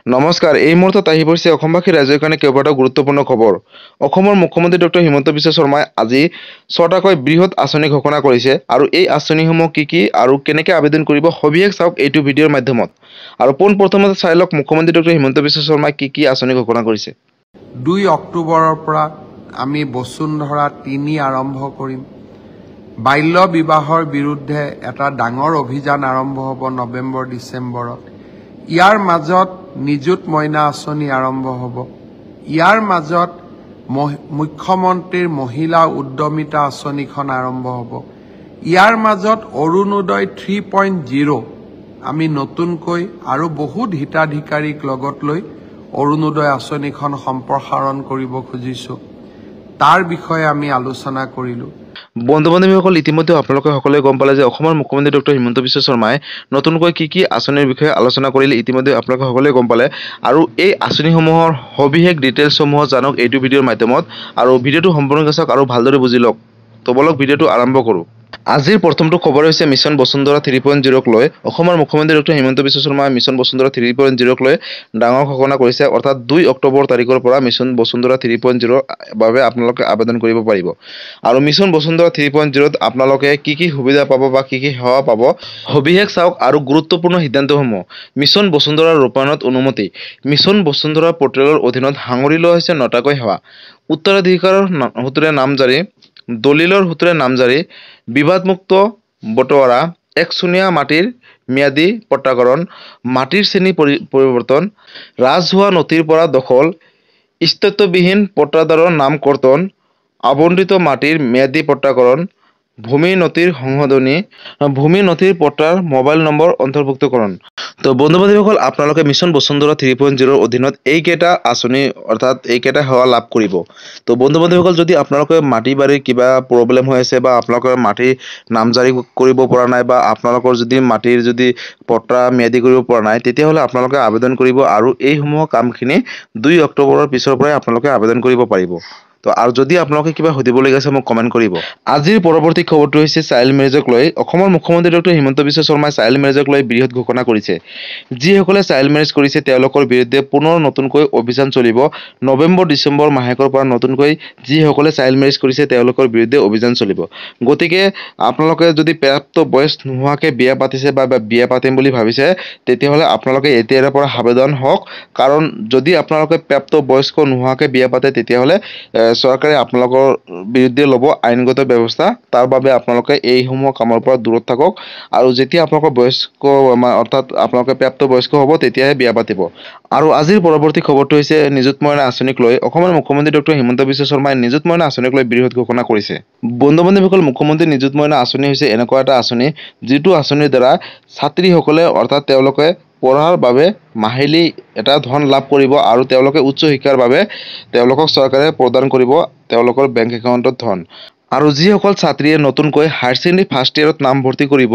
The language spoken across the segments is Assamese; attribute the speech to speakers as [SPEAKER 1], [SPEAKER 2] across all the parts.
[SPEAKER 1] নমস্কাৰ, এই মুহূৰ্তত আহি পৰিছে অসমবাসী ৰাইজৰ কাৰণে কেইবাটাও গুৰুত্বপূৰ্ণ খবৰ। অসমৰ মুখ্যমন্ত্ৰী ডক্টৰ হিমন্ত বিশ্ব শৰ্মাই আজি ৬টাকৈ বৃহৎ আঁচনি ঘোষণা কৰিছে আৰু এই আঁচনিসমূহ কি আৰু কেনেকৈ আবেদন কৰিব সবিশেষ চাওক এইটো ভিডিঅ'ৰ মাধ্যমত। আৰু পোনপ্ৰথমতে চাই লওক মুখ্যমন্ত্ৰী ডক্টৰ হিমন্ত বিশ্ব শৰ্মাই কি আঁচনি ঘোষণা কৰিছে।
[SPEAKER 2] ২ অক্টোবৰৰ পৰা আমি বসুন্ধৰা ৩ আৰম্ভ কৰিম। বাল্য বিবাহৰ বিৰুদ্ধে এটা ডাঙৰ অভিযান আৰম্ভ হ'ব নৱেম্বৰ ডিচেম্বৰত। ইয়াৰ মাজত নিযুত মইনা আঁচনি আৰম্ভ হ'ব। ইয়াৰ মাজত মুখ্যমন্ত্ৰীৰ মহিলা উদ্যমিতা আঁচনিখন আৰম্ভ হ'ব। ইয়াৰ মাজত অৰুণোদয় 3.0 আমি নতুনকৈ আৰু বহুত হিতাধিকাৰীক লগত লৈ অৰুণোদয় আঁচনিখন সম্প্ৰসাৰণ কৰিব খুজিছোঁ। তাৰ বিষয়ে আমি আলোচনা কৰিলোঁ।
[SPEAKER 1] বন্ধু-বান্ধৱীসকল, ইতিমধ্যে আপোনালোকে সকলোৱে গম পালে যে অসমৰ মুখ্যমন্ত্ৰী ডক্টৰ হিমন্ত বিশ্ব শৰ্মাই নতুনকৈ কি আঁচনিৰ বিষয়ে আলোচনা কৰিলে। ইতিমধ্যে আপোনালোকে সকলোৱে গম পালে আৰু এই আঁচনিসমূহৰ সবিশেষ ডিটেইলছসমূহ জানক এইটো ভিডিঅ'ৰ মাধ্যমত। আৰু ভিডিঅ'টো সম্পূৰ্ণকৈ চাওক আৰু ভালদৰে বুজি লওক। তো বলক ভিডিঅ'টো আৰম্ভ কৰোঁ। আজিৰ প্ৰথমটো খবৰ হৈছে মিছন বসুন্ধৰা 3.0ক লৈ অসমৰ মুখ্যমন্ত্ৰী ডক্টৰ হিমন্ত বিশ্ব শৰ্মাই মিছন বসুন্ধৰা 3.0ক লৈ ডাঙৰ ঘোষণা কৰিছে। অৰ্থাৎ ২ অক্টোবৰ তাৰিখৰ পৰা মিছন বসুন্ধৰা 3.0ৰ বাবে আপোনালোকে আবেদন কৰিব পাৰিব। আৰু মিছন বসুন্ধৰা 3.0ত আপোনালোকে কি সুবিধা পাব বা কি সেৱা পাব সবিশেষ চাওক আৰু গুৰুত্বপূৰ্ণ সিদ্ধান্তসমূহ। মিছন বসুন্ধৰাৰ ৰূপায়ণত অনুমতি। মিছন বসুন্ধৰা পৰ্টেলৰ অধীনত সাঙুৰি লোৱা হৈছে ৯টাকৈ সেৱা। উত্তৰাধিকাৰৰ সূত্ৰে নামজাৰি, দলিলৰ সূত্ৰে নামজাৰি, বিবাদমুক্ত বটোৱাৰা, একচনীয়া মাটিৰ ম্যাদী পট্টাকৰণ, মাটিৰ শ্ৰেণী পৰিৱৰ্তন, ৰাজহুৱা নথিৰ পৰা দখল, স্থিতবিহীন পট্টাদাৰৰ নাম কৰ্তন, আবণ্টিত মাটিৰ ম্যাদী পট্টাকৰণ, ভূমি নথিৰ সংশোধনী, ভূমি নথিৰ পট্টাৰ মোবাইল নম্বৰ অন্তৰ্ভুক্তকৰণ। তো বন্ধু-বান্ধৱীসকল, আপোনালোকে মিছন বসুন্ধৰা 3.0ৰ অধীনত এইকেইটা আঁচনি অৰ্থাৎ এইকেইটা সেৱা লাভ কৰিব। তো বন্ধু-বান্ধৱীসকল, যদি আপোনালোকে মাটি বাৰীৰ কিবা প্ৰব্লেম হৈ আছে বা আপোনালোকৰ মাটি নামজাৰি কৰিব পৰা নাই বা আপোনালোকৰ যদি মাটিৰ পট্টা ম্যাদী কৰিব পৰা নাই, তেতিয়াহ'লে আপোনালোকে আবেদন কৰিব আৰু এইসমূহ কামখিনি ২ অক্টোবৰৰ পিছৰ পৰাই আপোনালোকে আবেদন কৰিব পাৰিব। তো আৰু যদি আপোনালোকে কিবা সুধিবলগীয়া আছে মোক কমেণ্ট কৰিব। আজিৰ পৰৱৰ্তী খবৰটো হৈছে চাইল্ড মেৰেজক লৈ অসমৰ মুখ্যমন্ত্ৰী ডক্টৰ হিমন্ত বিশ্ব শৰ্মাই চাইল্ড মেৰেজক লৈ বৃহৎ ঘোষণা কৰিছে। যিসকলে চাইল্ড মেৰেজ কৰিছে তেওঁলোকৰ বিৰুদ্ধে পুনৰ নতুনকৈ অভিযান চলিব। নৱেম্বৰ ডিচেম্বৰ মাহেকৰ পৰা নতুনকৈ যিসকলে চাইল্ড মেৰেজ কৰিছে তেওঁলোকৰ বিৰুদ্ধে অভিযান চলিব। গতিকে আপোনালোকে যদি প্ৰাপ্ত বয়স নোহোৱাকৈ বিয়া পাতিছে বা বিয়া পাতিম বুলি ভাবিছে, তেতিয়াহ'লে আপোনালোকে এতিয়াৰে পৰা সাৱধান হওক। কাৰণ যদি আপোনালোকে প্ৰাপ্ত বয়স্ক নোহোৱাকৈ বিয়া পাতে, তেতিয়াহ'লে চৰকাৰে আপোনালোকৰ বিৰুদ্ধে ল'ব আইনগত ব্যৱস্থা। তাৰ বাবে আপোনালোকে এইসমূহ কামৰ পৰা দূৰত থাকক আৰু যেতিয়া আপোনালোকৰ বয়স্ক অৰ্থাৎ আপোনালোকে প্ৰাপ্ত বয়স্ক হ'ব তেতিয়াহে বিয়া পাতিব। আৰু আজিৰ পৰৱৰ্তী খবৰটো হৈছে নিযুত মইনা আঁচনিক লৈ অসমৰ মুখ্যমন্ত্ৰী ডক্টৰ হিমন্ত বিশ্ব শৰ্মাই নিযুত মইনা আঁচনিক লৈ বৃহৎ ঘোষণা কৰিছে। বন্ধু-বান্ধৱীসকল, মুখ্যমন্ত্ৰী নিযুত মইনা আঁচনি হৈছে এনেকুৱা এটা আঁচনি যিটো আঁচনিৰ দ্বাৰা ছাত্ৰীসকলে অৰ্থাৎ তেওঁলোকে পঢ়াৰ বাবে মাহিলী এটা ধন লাভ কৰিব আৰু তেওঁলোকে উচ্চ শিক্ষাৰ বাবে তেওঁলোকক চৰকাৰে প্ৰদান কৰিব তেওঁলোকৰ বেংক একাউণ্টত ধন। আৰু যিসকল ছাত্ৰীয়ে নতুনকৈ হায়াৰ ছেকেণ্ডেৰী ফাৰ্ষ্ট ইয়েৰত নামভৰ্তি কৰিব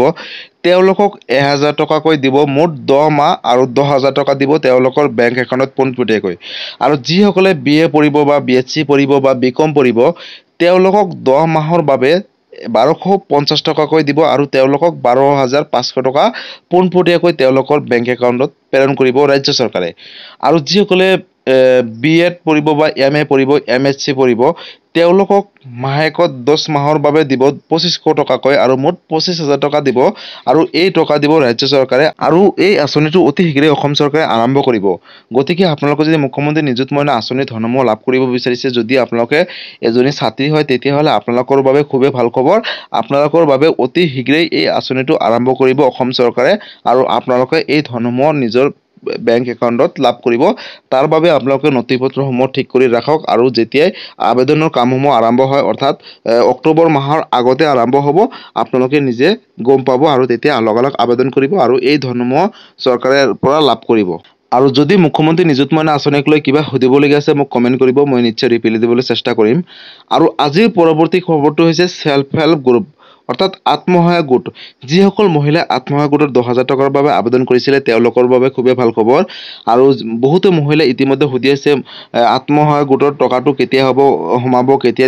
[SPEAKER 1] তেওঁলোকক ১,০০০ টকাকৈ দিব। মুঠ ১০ মাহ আৰু ১০,০০০ টকা দিব তেওঁলোকৰ বেংক একাউণ্টত পোনপটীয়াকৈ। আৰু যিসকলে BA পঢ়িব বা BSc পঢ়িব বা BCom পঢ়িব তেওঁলোকক ১০ মাহৰ বাবে ১,২৫০ টকাকৈ দিব আৰু তেওঁলোকক ১২,৫০০ টকা পোনপটীয়াকৈ তেওঁলোকৰ বেংক একাউণ্টত প্ৰেৰণ কৰিব ৰাজ্য চৰকাৰে। আৰু যিসকলে B.Ed পঢ়িব বা MA পঢ়িব, MSc পঢ়িব তেওঁলোকক মাহেকত ১০ মাহৰ বাবে দিব ২৫০০ টকাকৈ আৰু মুঠ ২৫,০০০ টকা দিব। আৰু এই টকা দিব ৰাজ্য চৰকাৰে। আৰু এই আঁচনিটো অতি শীঘ্ৰেই অসম চৰকাৰে আৰম্ভ কৰিব। গতিকে আপোনালোকে যদি মুখ্যমন্ত্ৰী নিযুত মইনা আঁচনিৰ ধনসমূহ লাভ কৰিব বিচাৰিছে, যদি আপোনালোকে এজনী ছাত্ৰী হয়, তেতিয়াহ'লে আপোনালোকৰ বাবে খুবেই ভাল খবৰ। আপোনালোকৰ বাবে অতি শীঘ্ৰেই এই আঁচনিটো আৰম্ভ কৰিব অসম চৰকাৰে আৰু আপোনালোকে এই ধনসমূহ নিজৰ বেংক একাউণ্টত লাভ কৰিব। তাৰ বাবে আপোনালোকে নথিপত্ৰসমূহ ঠিক কৰি ৰাখক আৰু যেতিয়াই আবেদনৰ কামসমূহ আৰম্ভ হয় অৰ্থাৎ অক্টোবৰ মাহৰ আগতে আৰম্ভ হ'ব, আপোনালোকে নিজে গম পাব আৰু তেতিয়া লগালগ আবেদন কৰিব আৰু এই ধনসমূহ চৰকাৰৰ পৰা লাভ কৰিব। আৰু যদি মুখ্যমন্ত্ৰী নিযুত মইনা আঁচনিক লৈ কিবা সুধিবলগীয়া আছে মোক কমেণ্ট কৰিব, মই নিশ্চয় ৰিপ্লাই দিবলৈ চেষ্টা কৰিম। আৰু আজিৰ পৰৱৰ্তী খবৰটো হৈছে সেল্ফ হেল্প গ্ৰুপ অৰ্থাৎ আত্মসহায়ক গোট। যিসকল মহিলাই আত্মসহায়ক গোটত ১০,০০০ টকাৰ বাবে আবেদন কৰিছিলে তেওঁলোকৰ বাবে খুবেই ভাল খবৰ। আৰু বহুতো মহিলাই ইতিমধ্যে সুধি আছে আত্মসহায়ক গোটৰ টকাটো কেতিয়া হ'ব, সোমাব, কেতিয়া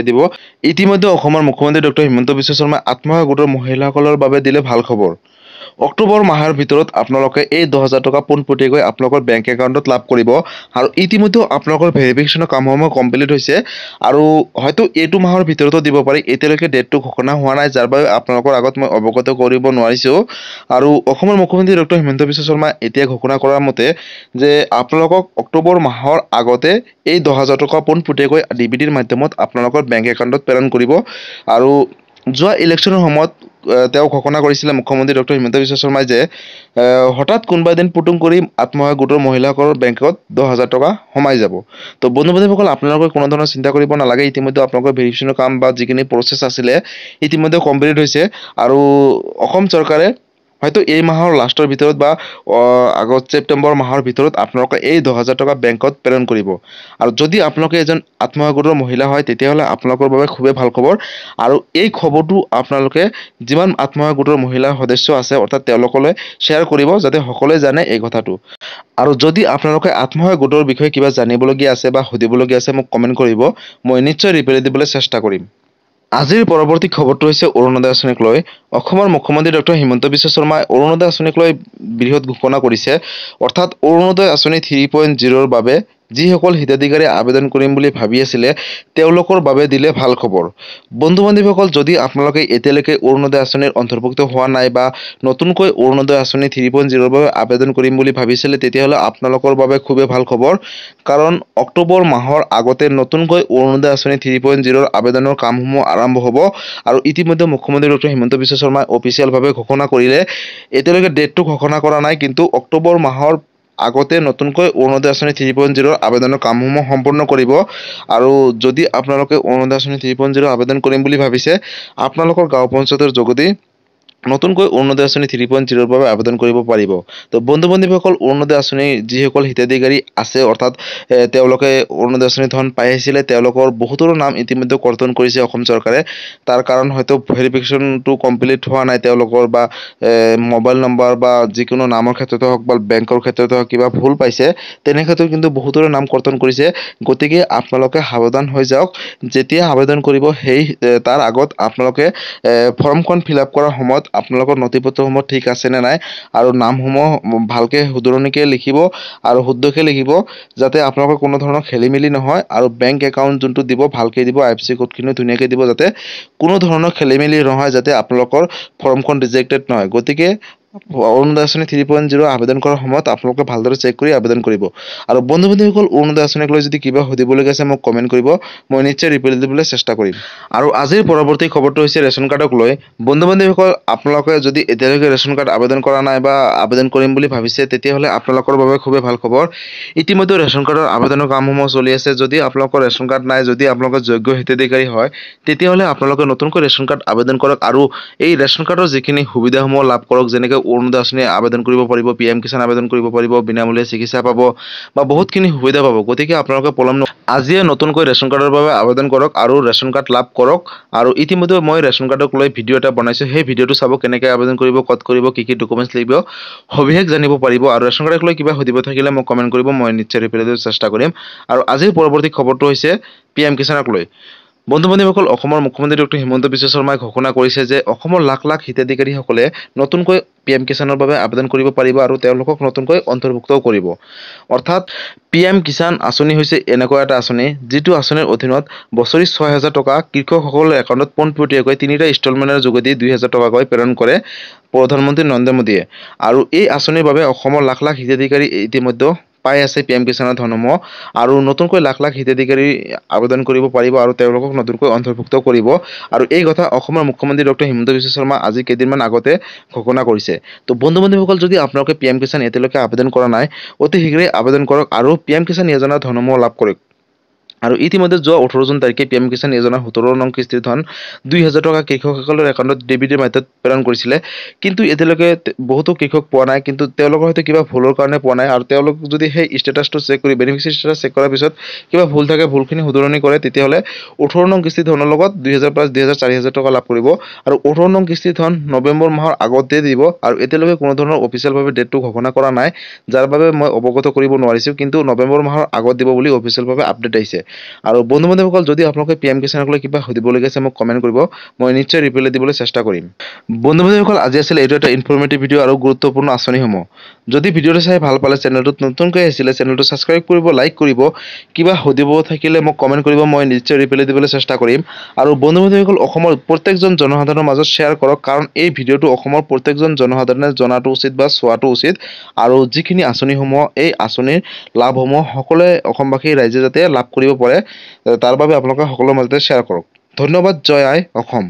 [SPEAKER 1] দিব। ইতিমধ্যে অসমৰ মুখ্যমন্ত্ৰী ডক্টৰ হিমন্ত বিশ্ব শৰ্মাই আত্মসহায়ক গোটৰ মহিলাসকলৰ বাবে দিলে ভাল খবৰ। অক্টোবৰ মাহৰ ভিতৰত আপোনালোকে এই 10,000 টকা পোনপটীয়াকৈ আপোনালোকৰ বেংক একাউণ্টত লাভ কৰিব আৰু ইতিমধ্যে আপোনালোকৰ ভেৰিফিকেশ্যনৰ কামসমূহ কমপ্লিট হৈছে আৰু হয়তো এইটো মাহৰ ভিতৰতো দিব পাৰি এতিয়ালৈকে ডেটটো ঘোষণা হোৱা নাই যাৰ বাবে আপোনালোকৰ আগত মই অৱগত কৰিব নোৱাৰিছোঁ আৰু অসমৰ মুখ্যমন্ত্ৰী ডক্টৰ হিমন্ত বিশ্ব শৰ্মা এতিয়া ঘোষণা কৰাৰ মতে যে আপোনালোকক অক্টোবৰ মাহৰ আগতে এই 10,000 টকা পোনপটীয়াকৈ ডিবিটিৰ মাধ্যমত আপোনালোকৰ বেংক একাউণ্টত প্ৰেৰণ কৰিব আৰু যোৱা ইলেকশ্যনৰ সময়ত তেওঁ ঘোষণা কৰিছিলে মুখ্যমন্ত্ৰী ডক্টৰ হিমন্ত বিশ্ব শৰ্মাই যে হঠাৎ কোনোবা এদিন পুটুং কৰি আত্মসহায়ক গোটৰ মহিলাসকলৰ বেংকত 10,000 টকা সোমাই যাব তো বন্ধু বান্ধৱীসকল আপোনালোকে কোনো ধৰণৰ চিন্তা কৰিব নালাগে ইতিমধ্যে আপোনালোকৰ ভেৰিফিকেশ্যনৰ কাম বা যিখিনি প্ৰচেছ আছিলে ইতিমধ্যে কমপ্লিট হৈছে আৰু অসম চৰকাৰে হয়তো এই মাহৰ লাষ্টৰ ভিতৰত বা আগষ্ট ছেপ্টেম্বৰ মাহৰ ভিতৰত আপোনালোকে এই 10,000 টকা বেংকত প্ৰেৰণ কৰিব আৰু যদি আপোনালোকে এজন আত্মসহায়ক গোটৰ মহিলা হয় তেতিয়াহ'লে আপোনালোকৰ বাবে খুবেই ভাল খবৰ আৰু এই খবৰটো আপোনালোকে যিমান আত্মসহায়ক গোটৰ মহিলাৰ সদস্য আছে অৰ্থাৎ তেওঁলোকলৈ শ্বেয়াৰ কৰিব যাতে সকলোৱে জানে এই কথাটো আৰু যদি আপোনালোকে আত্মসহায়ক গোটৰ বিষয়ে কিবা জানিবলগীয়া আছে বা সুধিবলগীয়া আছে মোক কমেণ্ট কৰিব মই নিশ্চয় ৰিপ্লাই দিবলৈ চেষ্টা কৰিম আজিৰ পৰৱৰ্তী খবৰটো হৈছে অৰুণোদয় আঁচনিক লৈ অসমৰ মুখ্যমন্ত্ৰী ডক্টৰ হিমন্ত বিশ্ব শৰ্মাই অৰুণোদয় আঁচনিক লৈ বৃহৎ ঘোষণা কৰিছে অৰ্থাৎ অৰুণোদয় আঁচনি 3.0ৰ বাবে যিসকল হিতাধিকাৰী আবেদন কৰিম বুলি ভাবি আছিলে তেওঁলোকৰ বাবে দিলে ভাল খবৰ বন্ধু বান্ধৱীসকল যদি আপোনালোকে এতিয়ালৈকে অৰুণোদয় আঁচনিৰ অন্তৰ্ভুক্ত হোৱা নাই বা নতুনকৈ অৰুণোদয় আঁচনি 3.0ৰ বাবে আবেদন কৰিম বুলি ভাবিছিলে তেতিয়াহ'লে আপোনালোকৰ বাবে খুবেই ভাল খবৰ কাৰণ অক্টোবৰ মাহৰ আগতে নতুনকৈ অৰুণোদয় আঁচনি 3.0ৰ আবেদনৰ কামসমূহ আৰম্ভ হ'ব আৰু ইতিমধ্যে মুখ্যমন্ত্ৰী ডক্টৰ হিমন্ত বিশ্ব শৰ্মাই অফিচিয়েলভাৱে ঘোষণা কৰিলে এতিয়ালৈকে ডেটটো ঘোষণা কৰা নাই কিন্তু অক্টোবৰ মাহৰ আগতে নতুনকৈ অৰুণোদয় আঁচনি 3.0ৰ আবেদনৰ কামসমূহ সম্পূৰ্ণ কৰিব আৰু যদি আপোনালোকে অৰুণোদয় আঁচনি 3.0 আবেদন কৰিম বুলি ভাবিছে আপোনালোকৰ গাঁও পঞ্চায়তৰ যোগেদি নতুনকৈ অৰুণোদয় আঁচনি 3.0ৰ বাবে আবেদন কৰিব পাৰিব তো বন্ধু বান্ধৱীসকল অৰুণোদয় আঁচনি যিসকল হিতাধিকাৰী আছে অৰ্থাৎ তেওঁলোকে অৰুণোদয় আঁচনি ধন পাই আহিছিলে তেওঁলোকৰ বহুতৰো নাম ইতিমধ্যে কৰ্তন কৰিছে অসম চৰকাৰে তাৰ কাৰণ হয়তো ভেৰিফিকেশ্যনটো কমপ্লিট হোৱা নাই তেওঁলোকৰ বা মোবাইল নম্বৰ বা যিকোনো নামৰ ক্ষেত্ৰতে হওক বা বেংকৰ ক্ষেত্ৰতে হওক কিবা ভুল পাইছে তেনে ক্ষেত্ৰত কিন্তু বহুতৰে নাম কৰ্তন কৰিছে গতিকে আপোনালোকে সাৱধান হৈ যাওক যেতিয়া আবেদন কৰিব সেই তাৰ আগত আপোনালোকে ফৰ্মখন ফিল আপ কৰাৰ সময়ত আপোনালোকৰ নথিপত্ৰসমূহ ঠিক আছে নে নাই আৰু নামসমূহ ভালকৈ শুধৰণিকৈ লিখিব আৰু শুদ্ধকৈ লিখিব যাতে আপোনালোকৰ কোনো ধৰণৰ খেলিমেলি নহয় আৰু বেংক একাউণ্ট যোনটো দিব ভালকৈ দিব IFSC কোডখিনি ধুনীয়াকৈ দিব যাতে কোনো ধৰণৰ খেলিমেলি নহয় যাতে আপোনালোকৰ ফৰ্মখন ৰিজেক্টেড নহয় গতিকে অৰুণোদয় আঁচনি 3.0 আবেদন কৰাৰ সময়ত আপোনালোকে ভালদৰে চেক কৰি আবেদন কৰিব আৰু বন্ধু বান্ধৱীসকল অৰুণোদয় আঁচনিক লৈ যদি কিবা সুধিবলগীয়া আছে মোক কমেণ্ট কৰিব মই নিশ্চয় ৰিপ্লাই দিবলৈ চেষ্টা কৰিম আৰু আজিৰ পৰৱৰ্তী খবৰটো হৈছে ৰেচন কাৰ্ডক লৈ বন্ধু বান্ধৱীসকল আপোনালোকে যদি এতিয়ালৈকে ৰেচন কাৰ্ড আবেদন কৰা নাই বা আবেদন কৰিম বুলি ভাবিছে তেতিয়াহ'লে আপোনালোকৰ বাবে খুবেই ভাল খবৰ ইতিমধ্যে ৰেচন কাৰ্ডৰ আবেদনৰ কামসমূহ চলি আছে যদি আপোনালোকৰ ৰেচন কাৰ্ড নাই যদি আপোনালোকৰ যোগ্য হিতাধিকাৰী হয় তেতিয়াহ'লে আপোনালোকে নতুনকৈ ৰেচন কাৰ্ড আবেদন কৰক আৰু এই ৰেচন কাৰ্ডৰ যিখিনি সুবিধাসমূহ লাভ কৰক যেনেকৈ অৰুণোদয় আঁচনি আবেদন কৰিব পাৰিব PM কিষাণ আবেদন কৰিব পাৰিব বিনামূলীয়া চিকিৎসা পাব বা বহুতখিনি সুবিধা পাব গতিকে আপোনালোকে পলম আজিয়ে নতুনকৈ ৰেচন কাৰ্ডৰ বাবে আবেদন কৰক আৰু ৰেচন কাৰ্ড লাভ কৰক আৰু ইতিমধ্যে মই ৰেচন কাৰ্ডক লৈ ভিডিঅ' এটা বনাইছোঁ সেই ভিডিঅ'টো চাব কেনেকৈ আবেদন কৰিব ক'ত কৰিব কি কি ডকুমেণ্টছ লাগিব সবিশেষ জানিব পাৰিব আৰু ৰেচন কাৰ্ডক লৈ কিবা সুধিব থাকিলে মোক কমেণ্ট কৰিব মই নিশ্চয় ৰিপ্লাই দিবলৈ চেষ্টা কৰিম আৰু আজিৰ পৰৱৰ্তী খবৰটো হৈছে PM কিষাণক লৈ বন্ধু বান্ধৱীসকল অসমৰ মুখ্যমন্ত্ৰী ডক্টৰ হিমন্ত বিশ্ব শৰ্মাই ঘোষণা কৰিছে যে অসমৰ লাখ লাখ হিতাধিকাৰীসকলে নতুনকৈ PM কিষাণৰ বাবে আবেদন কৰিব পাৰিব আৰু তেওঁলোকক নতুনকৈ অন্তৰ্ভুক্তও কৰিব অৰ্থাৎ PM কিষাণ আঁচনি হৈছে এনেকুৱা এটা আঁচনি যিটো আঁচনিৰ অধীনত বছৰি 6,000 টকা কৃষকসকলৰ একাউণ্টত পোনপটীয়াকৈ তিনিটা ইনষ্টলমেণ্টৰ যোগেদি 2,000 টকাকৈ প্ৰেৰণ কৰে প্ৰধানমন্ত্ৰী নৰেন্দ্ৰ মোদীয়ে আৰু এই আঁচনিৰ বাবে অসমৰ লাখ লাখ হিতাধিকাৰী ইতিমধ্যে পাই আছে PM কিষাণৰ ধনসমূহ আৰু নতুনকৈ লাখ লাখ হিতাধিকাৰী আবেদন কৰিব পাৰিব আৰু তেওঁলোকক নতুনকৈ অন্তৰ্ভুক্ত কৰিব আৰু এই কথা অসমৰ মুখ্যমন্ত্ৰী ডক্টৰ হিমন্ত বিশ্ব শৰ্মা আজি কেইদিনমান আগতে ঘোষণা কৰিছে তো বন্ধু বান্ধৱীসকল যদি আপোনালোকে PM কিষাণ এতিয়ালৈকে আবেদন কৰা নাই অতি শীঘ্ৰেই আবেদন কৰক আৰু PM কিষাণ যোজনাৰ ধনসমূহ লাভ কৰক আৰু ইতিমধ্যে যোৱা 18 জুন তাৰিখে PM কিষাণ যোজনাৰ 17 নং কিস্তিৰ ধন 2,000 টকা কৃষকসকলৰ একাউণ্টত ডিবিটিৰ মাধ্যমত প্ৰেৰণ কৰিছিলে কিন্তু এতিয়ালৈকে বহুতো কৃষক পোৱা নাই কিন্তু তেওঁলোকৰ হয়তো কিবা ভুলৰ কাৰণে পোৱা নাই আৰু তেওঁলোক যদি সেই ষ্টেটাছটো চেক কৰি বেনিফিচিয়াৰী ষ্টেটাছ চেক কৰাৰ পিছত কিবা ভুল থাকে ভুলখিনি শুধৰণি কৰে তেতিয়াহ'লে 18 নং কিস্তিৰ ধনৰ লগত 2,000 প্লাছ 2,000 4,000 টকা লাভ কৰিব আৰু 18 নং কিস্তিৰ ধন নৱেম্বৰ মাহৰ আগতে দিব আৰু এতিয়ালৈকে কোনো ধৰণৰ অফিচিয়েলভাৱে ডেটটো ঘোষণা কৰা নাই যাৰ বাবে মই অৱগত কৰিব নোৱাৰিছোঁ কিন্তু নৱেম্বৰ মাহৰ আগত দিব বুলি অফিচিয়েলভাৱে আপডেট আহিছে আৰু বন্ধু বান্ধৱীসকল যদি আপোনালোকে PM কিষাণক লৈ কিবা সুধিবলগীয়া আছে মোক কমেণ্ট কৰিব মই নিশ্চয় ৰিপ্লাই দিবলৈ চেষ্টা কৰিম বন্ধু বান্ধৱীসকল আজি আছিল এইটো এটা ইনফৰমেটিভ ভিডিঅ' আৰু গুৰুত্বপূৰ্ণ আঁচনিসমূহ যদি ভিডিঅ'টো চাই ভাল পালে চেনেলটোত নতুনকৈ আহিছিলে চেনেলটো ছাবস্ক্ৰাইব কৰিব লাইক কৰিব কিবা সুধিব থাকিলে মোক কমেণ্ট কৰিব মই নিশ্চয় ৰিপ্লাই দিবলৈ চেষ্টা কৰিম আৰু বন্ধু বান্ধৱীসকল অসমৰ প্ৰত্যেকজন জনসাধাৰণৰ মাজত শ্বেয়াৰ কৰক কাৰণ এই ভিডিঅ'টো অসমৰ প্ৰত্যেকজন জনসাধাৰণে জনাটো উচিত বা চোৱাটো উচিত আৰু যিখিনি আঁচনিসমূহ এই আঁচনিৰ লাভসমূহ সকলোৱে অসমবাসী ৰাইজে যাতে লাভ কৰিব পাৰে তাৰ বাবে আপোনালোকে সকলোৰে মাজতে শ্বেয়াৰ কৰক ধন্যবাদ জয় আই অসম